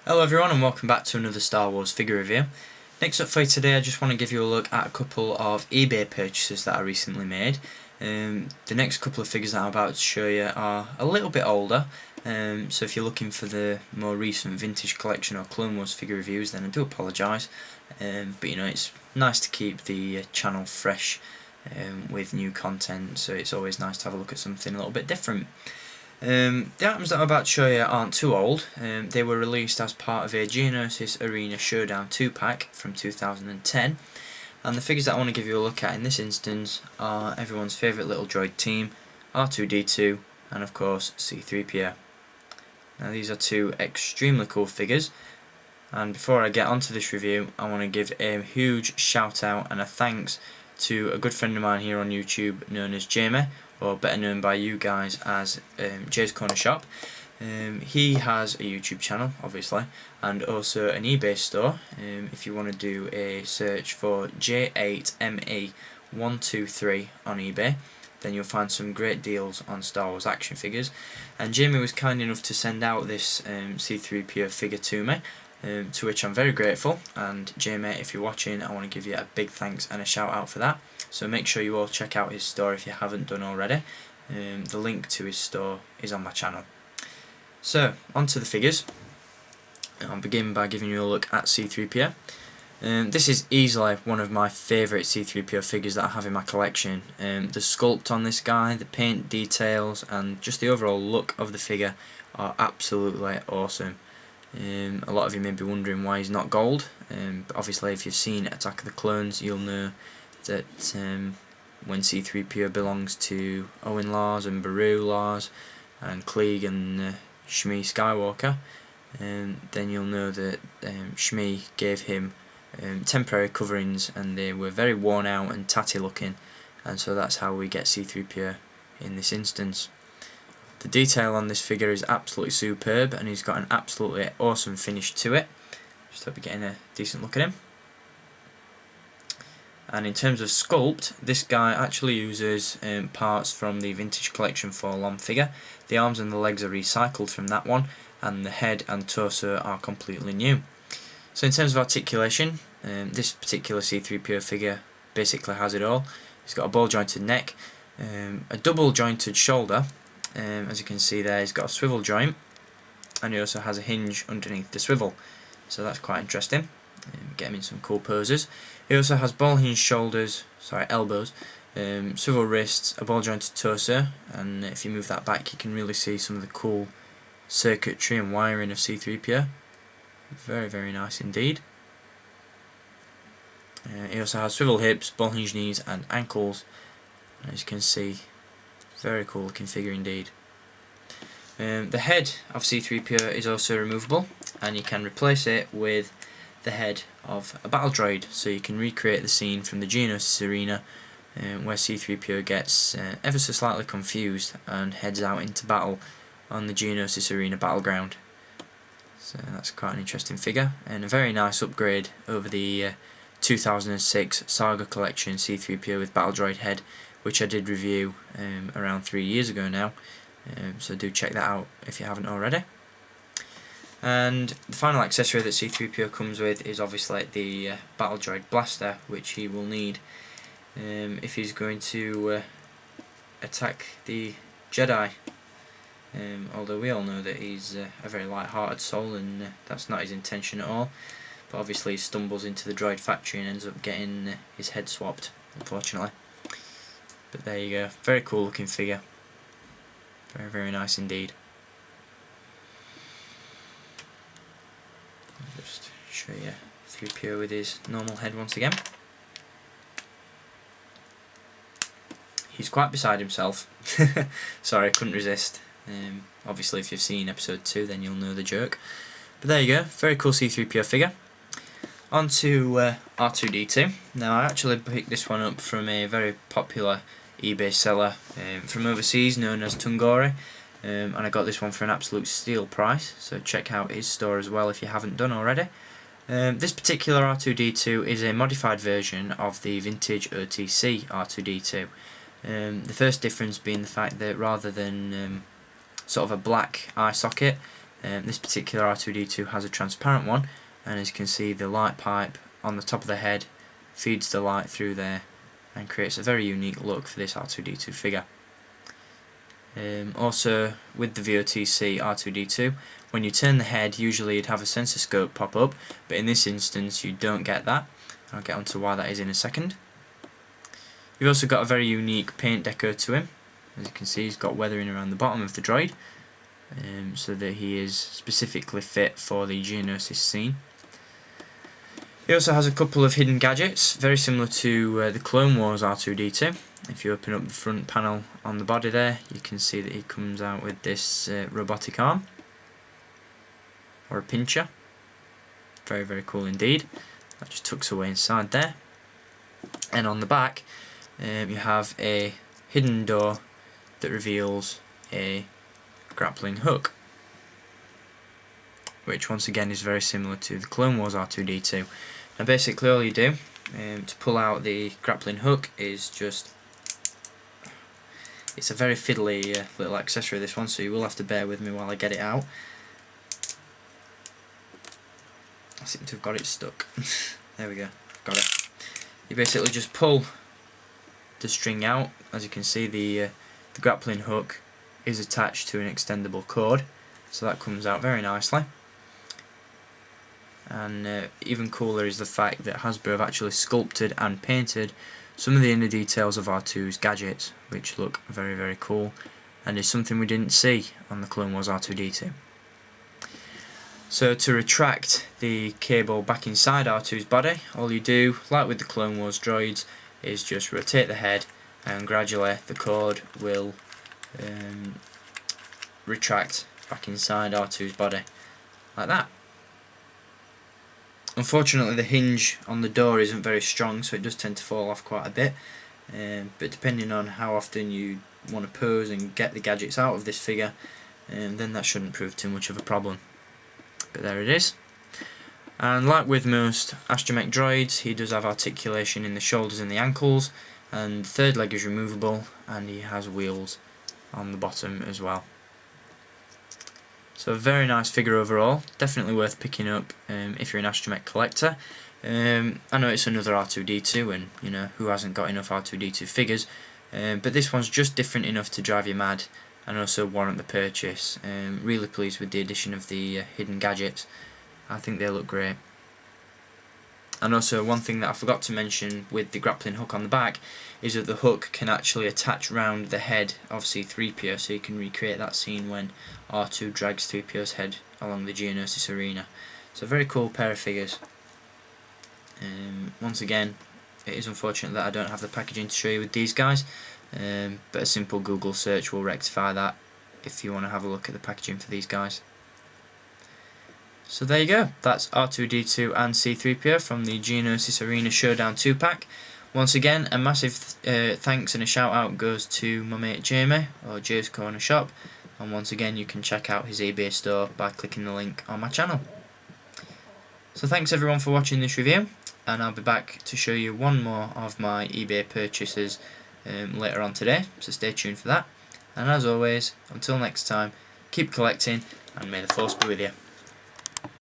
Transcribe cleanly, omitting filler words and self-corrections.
Hello everyone and welcome back to another Star Wars figure review. Next up for you today, I just want to give you a look at a couple of eBay purchases that I recently made. The next couple of figures that I'm about to show you are a little bit older, so if you're looking for the more recent vintage collection or Clone Wars figure reviews, then I do apologise, but you know, it's nice to keep the channel fresh with new content, so it's always nice to have a look at something a little bit different. The items that I'm about to show you aren't too old. They were released as part of a Geonosis Arena Showdown 2-pack from 2010, and the figures that I want to give you a look at in this instance are everyone's favourite little droid team, R2-D2 and of course C-3PO. Now these are two extremely cool figures, and before I get onto this review I want to give a huge shout out and a thanks to a good friend of mine here on YouTube known as Jamie, or better known by you guys as Jay's Corner Shop. He has a YouTube channel, obviously, and also an eBay store. If you want to do a search for J8ME123 on eBay, then you'll find some great deals on Star Wars action figures. And Jamie was kind enough to send out this C-3PO figure to me, to which I'm very grateful. And Jamie, if you're watching, I want to give you a big thanks and a shout out for that. So make sure you all check out his store if you haven't done already. The link to his store is on my channel. So, on to the figures. I'll begin by giving you a look at C-3PO. This is easily one of my favourite C-3PO figures that I have in my collection. The sculpt on this guy, the paint details, and just the overall look of the figure are absolutely awesome. A lot of you may be wondering why he's not gold, but obviously if you've seen Attack of the Clones you'll know that when C-3PO belongs to Owen Lars and Beru Lars and Klieg and Shmi Skywalker, then you'll know that Shmi gave him temporary coverings and they were very worn out and tatty looking, and so that's how we get C-3PO in this instance. The detail on this figure is absolutely superb and he's got an absolutely awesome finish to it. Just hope you're getting a decent look at him. And in terms of sculpt, this guy actually uses parts from the vintage collection for Lom figure. The arms and the legs are recycled from that one, and the head and torso are completely new. So in terms of articulation, this particular C-3PO figure basically has it all. He's got a ball jointed neck, a double jointed shoulder, as you can see there he's got a swivel joint, and he also has a hinge underneath the swivel, so that's quite interesting. Get him in some cool poses. He also has ball hinged elbows, swivel wrists, a ball jointed torso, and if you move that back you can really see some of the cool circuitry and wiring of C-3PO. Very, very nice indeed. He also has swivel hips, ball hinged knees and ankles, and as you can see, very cool looking figure indeed. The head of C-3PO is also removable, and you can replace it with the head of a battle droid, so you can recreate the scene from the Geonosis arena where C-3PO gets ever so slightly confused and heads out into battle on the Geonosis arena battleground. So that's quite an interesting figure and a very nice upgrade over the 2006 Saga Collection C-3PO with battle droid head, which I did review around 3 years ago now, so do check that out if you haven't already. And the final accessory that C-3PO comes with is obviously the battle droid blaster, which he will need if he's going to attack the Jedi. Although we all know that he's a very light-hearted soul and that's not his intention at all. But obviously he stumbles into the droid factory and ends up getting his head swapped, unfortunately. But there you go, very cool looking figure. Very, very nice indeed. I'll just show you 3PO with his normal head once again. He's quite beside himself. Sorry, I couldn't resist. Obviously if you've seen episode 2 then you'll know the joke. But there you go, very cool C-3PO figure. On to R2-D2. Now I actually picked this one up from a very popular eBay seller from overseas known as Tungori, and I got this one for an absolute steal price, so check out his store as well if you haven't done already. This particular R2-D2 is a modified version of the vintage OTC R2-D2. The first difference being the fact that rather than sort of a black eye socket, This particular R2-D2 has a transparent one, and as you can see, the light pipe on the top of the head feeds the light through there and creates a very unique look for this R2-D2 figure. Also, with the VOTC R2-D2, when you turn the head, usually you'd have a sensor scope pop up, but in this instance you don't get that. I'll get onto why that is in a second. You've also got a very unique paint deco to him. As you can see, he's got weathering around the bottom of the droid, so that he is specifically fit for the Geonosis scene. He also has a couple of hidden gadgets, very similar to the Clone Wars R2-D2. If you open up the front panel on the body there, you can see that he comes out with this robotic arm, or a pincher. Very, very cool indeed. That just tucks away inside there. And on the back, you have a hidden door that reveals a grappling hook, which once again is very similar to the Clone Wars R2-D2. Now basically all you do to pull out the grappling hook is just, it's a very fiddly little accessory, this one, so you will have to bear with me while I get it out. I seem to have got it stuck. There we go, got it. You basically just pull the string out. As you can see, the grappling hook is attached to an extendable cord, so that comes out very nicely. And even cooler is the fact that Hasbro have actually sculpted and painted some of the inner details of R2's gadgets, which look very, very cool, and is something we didn't see on the Clone Wars R2-D2. So to retract the cable back inside R2's body, all you do, like with the Clone Wars droids, is just rotate the head, and gradually the cord will retract back inside R2's body, like that. Unfortunately, the hinge on the door isn't very strong, so it does tend to fall off quite a bit, but depending on how often you want to pose and get the gadgets out of this figure, then that shouldn't prove too much of a problem. But there it is. And like with most astromech droids, he does have articulation in the shoulders and the ankles, and the third leg is removable, and he has wheels on the bottom as well. So a very nice figure overall, definitely worth picking up if you're an astromech collector. I know it's another R2-D2, and you know, who hasn't got enough R2-D2 figures, but this one's just different enough to drive you mad and also warrant the purchase. Really pleased with the addition of the hidden gadgets. I think they look great. And also, one thing that I forgot to mention with the grappling hook on the back is that the hook can actually attach round the head of C-3PO, so you can recreate that scene when R2 drags 3PO's head along the Geonosis arena. So a very cool pair of figures. Once again, it is unfortunate that I don't have the packaging to show you with these guys, but a simple Google search will rectify that if you want to have a look at the packaging for these guys. So there you go, that's R2-D2 and C-3PO from the Geonosis Arena Showdown 2-pack. Once again, a massive thanks and a shout out goes to my mate Jamie, or Jay's Corner Shop, and once again you can check out his eBay store by clicking the link on my channel. So thanks everyone for watching this review, and I'll be back to show you one more of my eBay purchases later on today, so stay tuned for that. And as always, until next time, keep collecting, and may the Force be with you.